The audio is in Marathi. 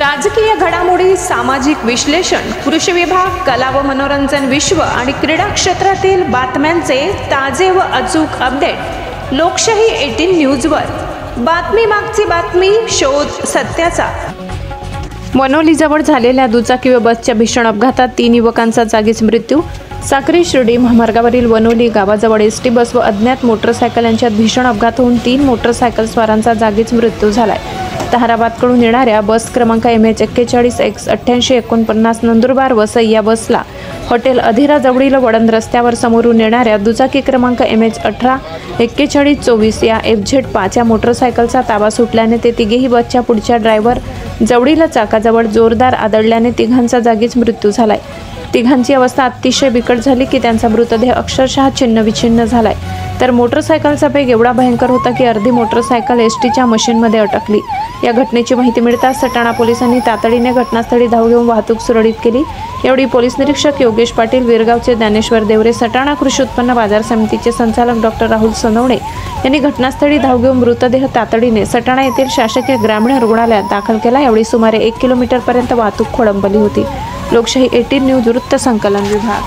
राजकीय घडामोडी, सामाजिक विश्लेषण, कृषी विभाग, कला व मनोरंजन विश्व आणि क्रीडा क्षेत्रातील बातम्यांचे ताजे व अचूक अपडेट लोकशाही 18 न्यूजवर। बातमी मागची बातमी, शोध सत्याचा। वनोलीजवळ झालेल्या दुचाकी व बसच्या भीषण अपघातात 3 युवकांचा जागीच मृत्यू। साक्री शिर्डी महामार्गावरील वनोली गावाजवळ एसटी बस व अज्ञात मोटरसायकल यांच्यात भीषण अपघात होऊन 3 मोटरसायकल स्वारांचा जागीच मृत्यू झालाय। ताहराबादकडून येणाऱ्या बस क्रमांक MH418849 नंदुरबार वसई या बसला हॉटेल अधिरा जवळील वडंद रस्त्यावर समोरून येणाऱ्या दुचाकी क्रमांक MH184124 या FZ5 या मोटरसायकलचा ताबा सुटल्याने ते तिघेही बसच्या पुढच्या ड्रायव्हर जवळील चाकाजवळ जोरदार आदळल्याने तिघांचा जागीच मृत्यू झालाय। तिघांची अवस्था अतिशय बिकट झाली की त्यांचा मृतदेह अक्षरशः छिन्नविछिन्न झालाय। तर मोटरसायकलचा वेग एवढा भयंकर होता की अर्धी मोटरसायकल एसटीच्या मशीनमध्ये अटकली। या घटनेची माहिती मिळताच सटाणा पोलिसांनी तातडीने घटनास्थळी धाव घेऊन वाहतूक सुरळीत केली। यावेळी पोलीस निरीक्षक योगेश पाटील, विरगावचे ज्ञानेश्वर देवरे, सटाणा कृषी उत्पन्न बाजार समितीचे संचालक डॉक्टर राहुल सोनवणे यांनी घटनास्थळी धाव घेऊन मृतदेह तातडीने सटाणा येथील शासकीय ग्रामीण रुग्णालयात दाखल केला। यावेळी सुमारे 1 किलोमीटरपर्यंत वाहतूक खोळंबली होती। लोकशाही 18 न्यूज वृत्त संकलन विभाग।